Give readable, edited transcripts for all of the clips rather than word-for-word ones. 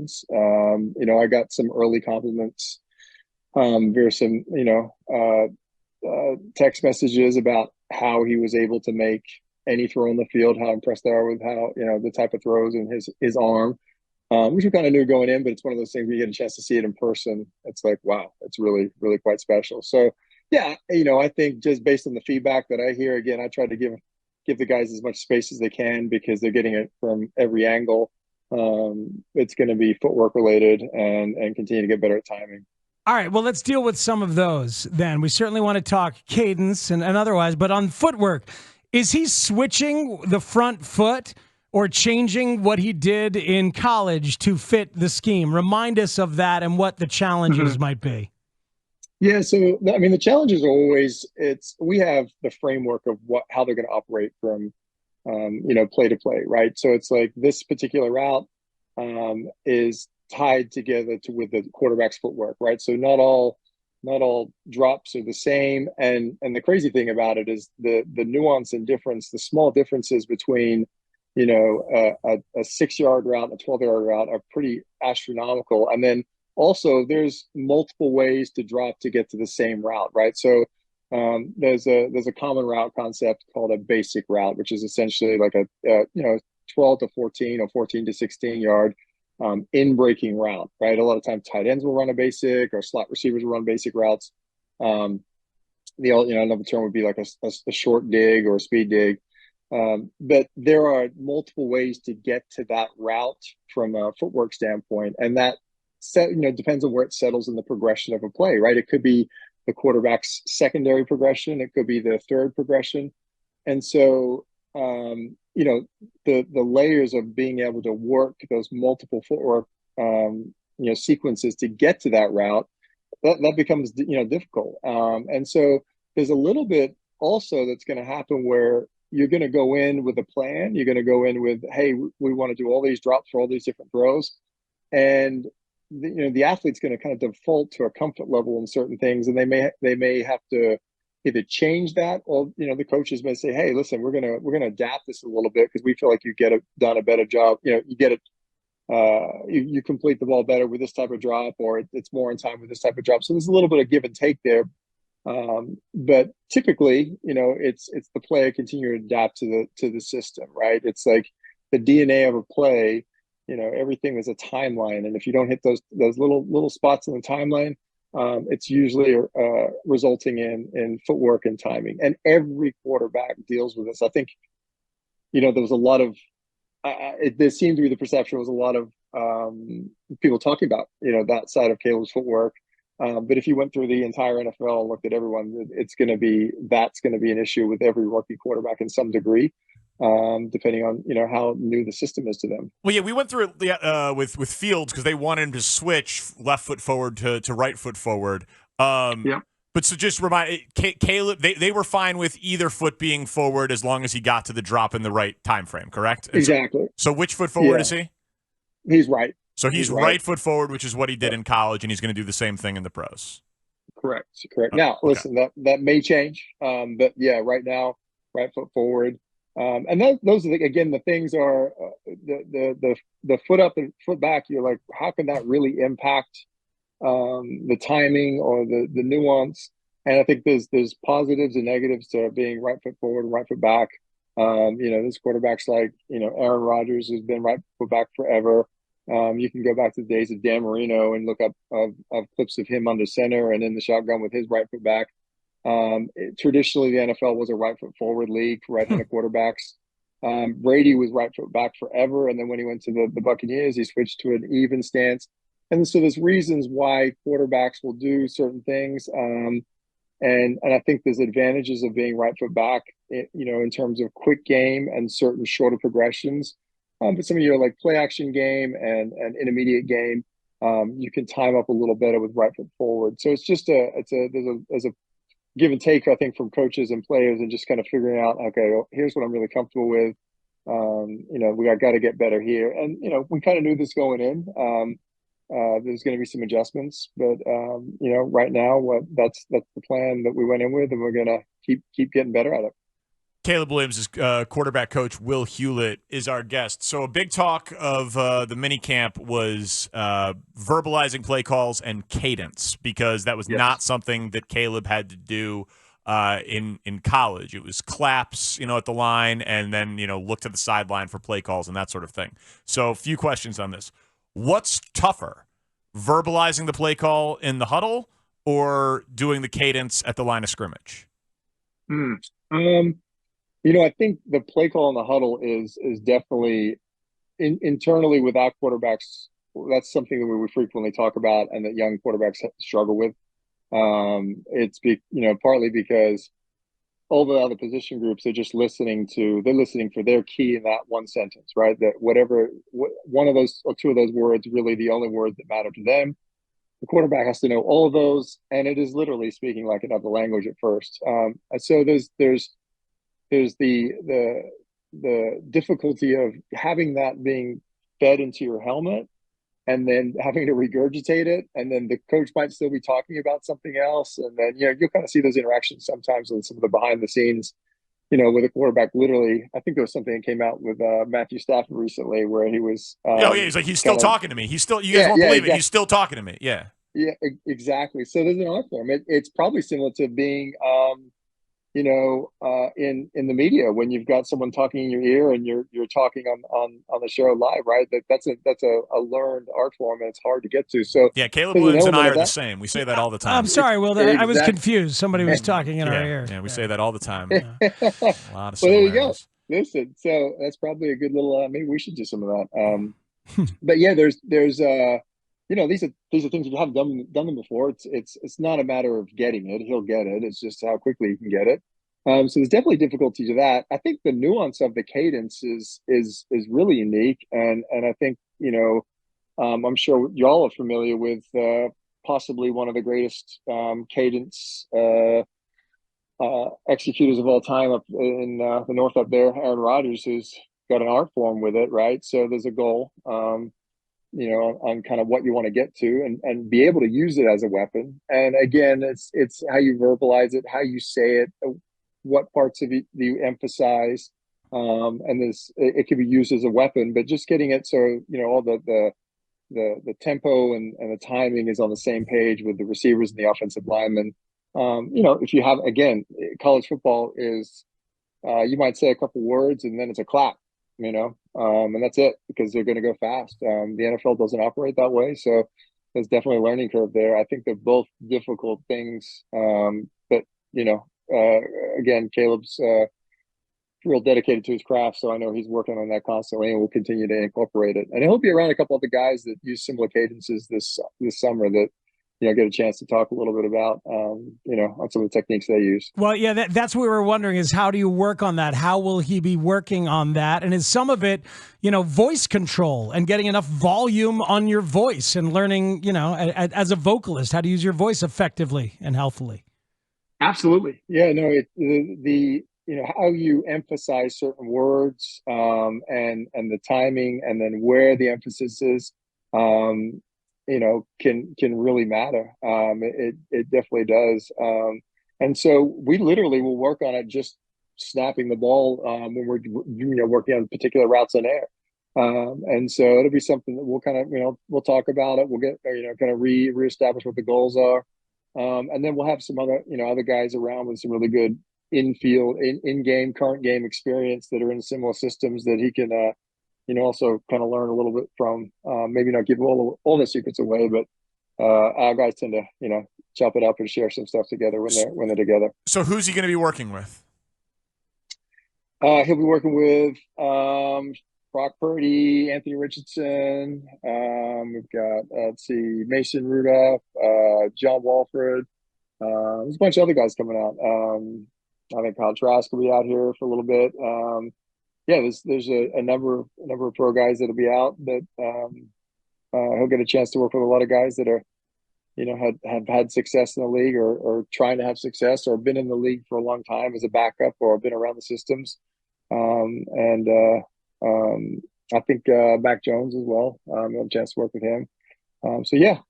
questions. I got some early compliments via some, text messages about how he was able to make any throw on the field, how impressed they are with how, the type of throws in his arm, which we kind of knew going in, but it's one of those things where you get a chance to see it in person. It's like, wow, it's really, really quite special. So, yeah, I think just based on the feedback that I hear, again, I try to give the guys as much space as they can because they're getting it from every angle. It's going to be footwork related and continue to get better at timing. All right, well, let's deal with some of those then. We certainly want to talk cadence and otherwise, but on footwork, is he switching the front foot or changing what he did in college to fit the scheme? Remind us of that and what the challenges might be. Yeah, so I mean, the challenge is always we have the framework of how they're going to operate from play to play, right? So it's like this particular route is tied together with the quarterback's footwork, right? So not all drops are the same, and the crazy thing about it is the nuance and difference, the small differences between a 6-yard route and a 12-yard route are pretty astronomical, and then also there's multiple ways to drop to get to the same route, right? So there's a common route concept called a basic route, which is essentially like a 12 to 14 or 14 to 16 yard in breaking route, right? A lot of times tight ends will run a basic, or slot receivers will run basic routes. Another term would be like a short dig or a speed dig. But there are multiple ways to get to that route from a footwork standpoint, and that depends on where it settles in the progression of a play, right? It could be the quarterback's secondary progression, it could be the third progression, and so the layers of being able to work those multiple footwork sequences to get to that route, that becomes difficult, and so there's a little bit also that's going to happen where you're going to go in with a plan. You're going to go in with, hey, we want to do all these drops for all these different throws, and the athlete's going to kind of default to a comfort level in certain things, and they may have to either change that, or the coaches may say, hey, listen, we're gonna adapt this a little bit because we feel like you done a better job. You get it. You complete the ball better with this type of drop, or it's more in time with this type of drop. So there's a little bit of give and take there. But typically, it's the player continue to adapt to the system, right? It's like the DNA of a play. Everything is a timeline, and if you don't hit those little spots in the timeline, it's usually resulting in footwork and timing. And every quarterback deals with this. I think there was a lot of there seemed to be the perception was a lot of people talking about that side of Caleb's footwork. But if you went through the entire NFL and looked at everyone, that's going to be an issue with every rookie quarterback in some degree, depending on how new the system is to them. Well, yeah, we went through it with Fields because they wanted him to switch left foot forward to right foot forward. Yeah. But so just remind Caleb, they were fine with either foot being forward as long as he got to the drop in the right time frame, correct? And exactly. So which foot forward is he? He's right. So he's right foot forward, which is what he did in college, and he's going to do the same thing in the pros. Correct. Now, listen, that may change, but yeah, right now, right foot forward, and those are again the things are the foot up and foot back. You're like, how can that really impact the timing or the nuance? And I think there's positives and negatives to being right foot forward and right foot back. There's quarterbacks like Aaron Rodgers, who's been right foot back forever. You can go back to the days of Dan Marino and look up of clips of him under center and in the shotgun with his right foot back. Traditionally, the NFL was a right foot forward league for right-handed quarterbacks. Brady was right foot back forever, and then when he went to the Buccaneers, he switched to an even stance. And so there's reasons why quarterbacks will do certain things, and I think there's advantages of being right foot back, in terms of quick game and certain shorter progressions. But some of your like play action game and intermediate game, you can time up a little better with right foot forward. So it's just there's a give and take, I think, from coaches and players, and just kind of figuring out, okay, well, here's what I'm really comfortable with. We got to get better here, and we kind of knew this going in. There's going to be some adjustments, but right now, that's the plan that we went in with, and we're going to keep getting better at it. Caleb Williams' quarterback coach, Will Hewlett, is our guest. So a big talk of the mini camp was verbalizing play calls and cadence, because that was not something that Caleb had to do in college. It was claps, at the line, and then, look to the sideline for play calls and that sort of thing. So a few questions on this. What's tougher, verbalizing the play call in the huddle or doing the cadence at the line of scrimmage? I think the play call in the huddle is definitely internally without quarterbacks. That's something that we frequently talk about and that young quarterbacks struggle with. It's partly because all the other position groups are just listening for their key in that one sentence, right? That one of those or two of those words really the only words that matter to them. The quarterback has to know all of those, and it is literally speaking like another language at first. So there's the difficulty of having that being fed into your helmet and then having to regurgitate it, and then the coach might still be talking about something else, and then you'll kind of see those interactions sometimes with some of the behind the scenes, with a quarterback. Literally, I think there was something that came out with Matthew Stafford recently where he was. He's like, he's still talking to me. He's still. You guys won't believe it. He's still talking to me. Yeah. Yeah, exactly. So there's an art form. It's probably similar to being, in the media when you've got someone talking in your ear and you're talking on the show live, right? That's a learned art form, and it's hard to get to. So yeah, Caleb Williams and I are the same. We say that all the time. I'm sorry, Will. I was confused. Somebody was talking in our ear. Yeah, we say that all the time. Yeah. A lot of similarities. Well, there you go. Listen, so that's probably a good little. Maybe we should do some of that. But yeah, there's these are things you haven't done them before. It's not a matter of getting it. He'll get it. It's just how quickly he can get it. So there's definitely difficulty to that. I think the nuance of the cadence is really unique, and I think I'm sure y'all are familiar with possibly one of the greatest cadence executors of all time up in the north up there, Aaron Rodgers, who's got an art form with it, right? So there's a goal. On kind of what you want to get to and be able to use it as a weapon. And again, it's how you verbalize it, how you say it, what parts of it do you emphasize. And it can be used as a weapon, but just getting it so, all the tempo and the timing is on the same page with the receivers and the offensive linemen. If you have, again, college football is, you might say a couple words and then it's a clap. And that's it, because they're going to go fast. The NFL doesn't operate that way, so there's definitely a learning curve there. I think they're both difficult things, but again, Caleb's real dedicated to his craft, so I know he's working on that constantly, and will continue to incorporate it. And he'll be around a couple other guys that use similar cadences this summer that get a chance to talk a little bit about, on some of the techniques they use. Well, yeah, that's what we were wondering is how do you work on that? How will he be working on that? And is some of it, voice control and getting enough volume on your voice and learning, as a vocalist, how to use your voice effectively and healthily? Absolutely. Yeah, no, how you emphasize certain words, and the timing, and then where the emphasis is, can really matter. It definitely does. And so we literally will work on it just snapping the ball when we're working on particular routes in air. And so it'll be something that we'll kind of we'll talk about it. We'll get kind of reestablish what the goals are, and then we'll have some other other guys around with some really good in-field, in-game, current game experience that are in similar systems that he can also kind of learn a little bit from. Maybe not give all the secrets away, but our guys tend to chop it up and share some stuff together when they're together. So who's he going to be working with? He'll be working with Brock Purdy, Anthony Richardson. We've got Mason Rudolph, John Walford. There's a bunch of other guys coming out. I think Kyle Trask will be out here for a little bit. There's a number of pro guys that'll be out that he'll get a chance to work with a lot of guys that are have had success in the league or trying to have success or been in the league for a long time as a backup or been around the systems. I think Mac Jones as well. I'll have a chance to work with him. A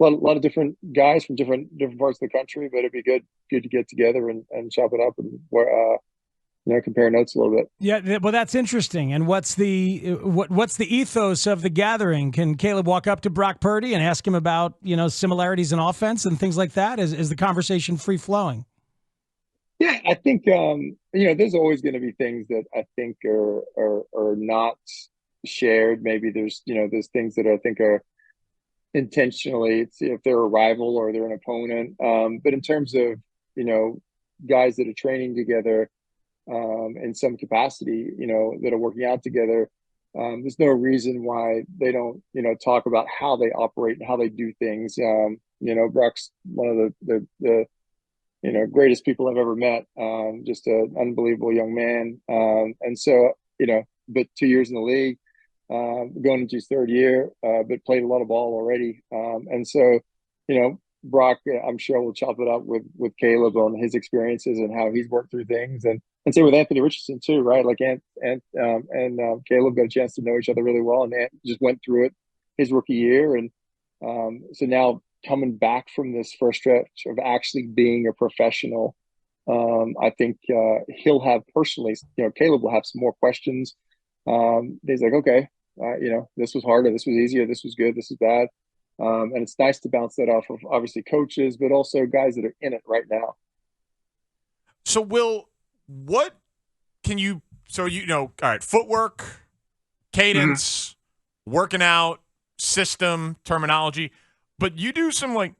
lot of different guys from different parts of the country, but it'd be good to get together and chop it up and compare notes a little bit. Yeah, well, that's interesting. And what's the ethos of the gathering? Can Caleb walk up to Brock Purdy and ask him about similarities in offense and things like that? Is the conversation free flowing? Yeah, I think there's always going to be things that I think are not shared. Maybe there's things that I think are intentionally, it's if they're a rival or they're an opponent. But in terms of guys that are training together in some capacity, that are working out together, there's no reason why they don't talk about how they operate and how they do things. Brock's one of the greatest people I've ever met. Just an unbelievable young man. And so, but 2 years in the league, going into his third year, but played a lot of ball already. And so, Brock, I'm sure will chop it up with Caleb on his experiences and how he's worked through things, and same with Anthony Richardson too, right? Like Caleb got a chance to know each other really well, and Ant just went through it his rookie year, and so now coming back from this first stretch of actually being a professional, I think he'll have personally, Caleb will have some more questions. He's like, okay, this was harder, this was easier, this was good, this is bad. And it's nice to bounce that off of obviously coaches, but also guys that are in it right now. So, Will, what can you, all right, footwork, cadence, working out, system, terminology, but you do some what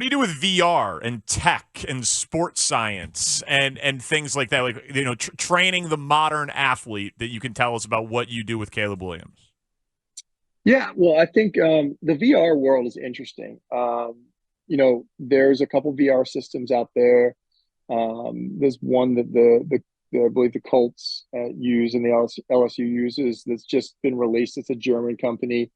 do you do with VR and tech and sports science and things like that? Like, training the modern athlete that you can tell us about what you do with Caleb Williams. Yeah, well, I think the VR world is interesting. There's a couple VR systems out there. There's one that I believe the Colts use and the LSU uses that's just been released. It's a German company.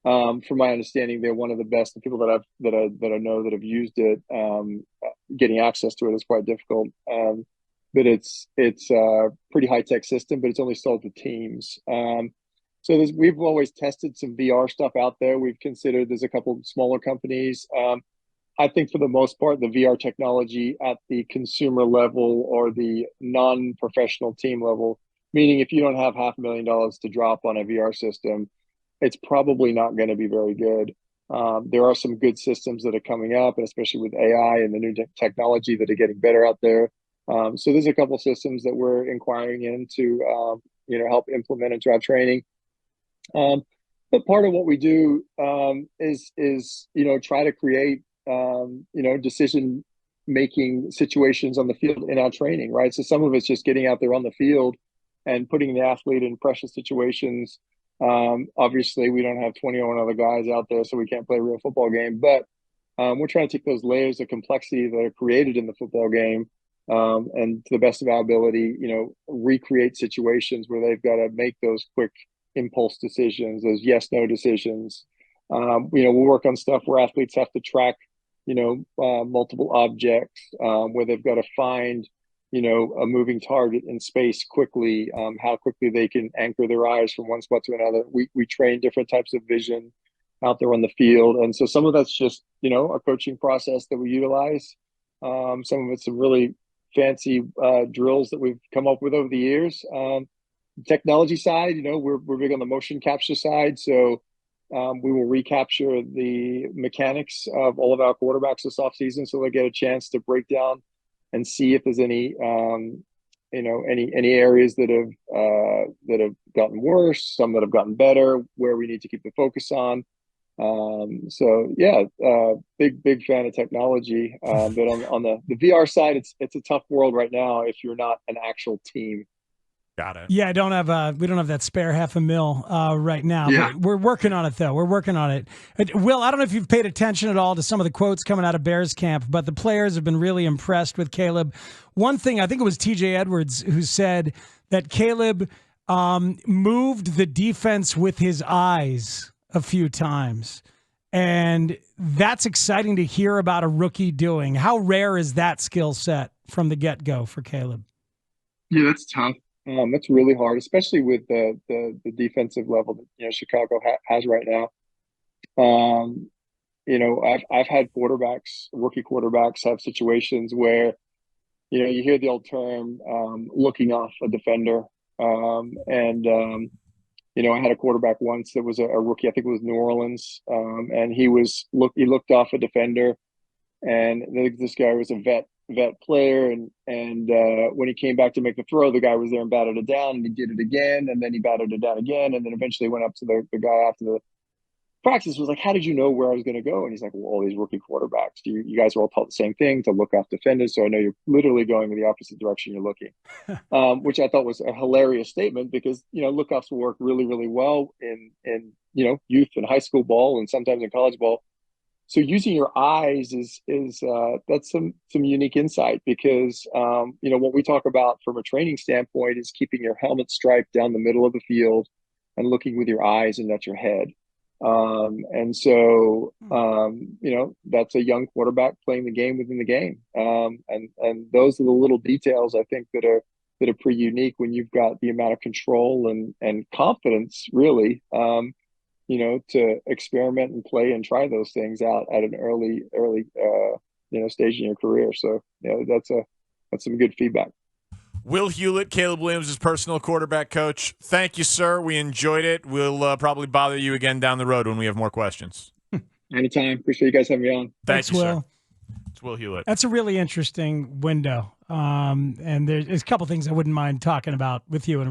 From my understanding, they're one of the best. The people that I know that have used it, getting access to it is quite difficult. But it's a pretty high tech system, but it's only sold to teams. So we've always tested some VR stuff out there. We've considered there's a couple of smaller companies. I think for the most part, the VR technology at the consumer level or the non-professional team level, meaning if you don't have $500,000 to drop on a VR system, it's probably not going to be very good. There are some good systems that are coming up, and especially with AI and the new technology that are getting better out there. So there's a couple of systems that we're inquiring into, help implement into our training. But part of what we do is try to create decision making situations on the field in our training, right? So some of it's just getting out there on the field and putting the athlete in pressure situations. Obviously, we don't have 21 other guys out there, so we can't play a real football game. But we're trying to take those layers of complexity that are created in the football game and to the best of our ability, recreate situations where they've got to make those quick impulse decisions, those yes/no decisions. We'll work on stuff where athletes have to track, multiple objects, where they've got to find, a moving target in space quickly, how quickly they can anchor their eyes from one spot to another. We train different types of vision out there on the field. And so some of that's just, a coaching process that we utilize. Some of it's some really fancy drills that we've come up with over the years. Technology side, we're big on the motion capture side. So we will recapture the mechanics of all of our quarterbacks this offseason, so they get a chance to break down and see if there's any areas that have gotten worse, some that have gotten better, where we need to keep the focus on. So yeah, big fan of technology. But on the VR side, it's a tough world right now if you're not an actual team. Got it. Yeah, we don't have that spare $500,000 right now. Yeah. But we're working on it, though. We're working on it. Will, I don't know if you've paid attention at all to some of the quotes coming out of Bears camp, but the players have been really impressed with Caleb. One thing, I think it was TJ Edwards who said that Caleb moved the defense with his eyes a few times. And that's exciting to hear about a rookie doing. How rare is that skill set from the get-go for Caleb? Yeah, that's tough. That's really hard, especially with the defensive level that Chicago has right now. I've had rookie quarterbacks have situations where you hear the old term, looking off a defender. I had a quarterback once that was a rookie. I think it was New Orleans, and he looked off a defender, and this guy was a vet player, and when he came back to make the throw, the guy was there and batted it down, and he did it again, and then he batted it down again, and then eventually went up to the guy after the practice, was like, "How did you know where I was going to go?" And he's like, "Well, all these rookie quarterbacks, you guys are all taught the same thing, to look off defenders, so I know you're literally going in the opposite direction you're looking." Which I thought was a hilarious statement, because lookoffs will work really, really well in youth and high school ball, and sometimes in college ball. So using your eyes is that's some unique insight, because what we talk about from a training standpoint is keeping your helmet stripe down the middle of the field and looking with your eyes and not your head. That's a young quarterback playing the game within the game. And those are the little details, I think, that are pretty unique when you've got the amount of control and confidence, really, to experiment and play and try those things out at an early stage in your career. So that's some good feedback. Will Hewlett, Caleb Williams' personal quarterback coach. Thank you, sir. We enjoyed it. We'll probably bother you again down the road when we have more questions. Anytime. Appreciate you guys having me on. Thanks, Will. Sir. It's Will Hewlett. That's a really interesting window. And there's a couple things I wouldn't mind talking about with you.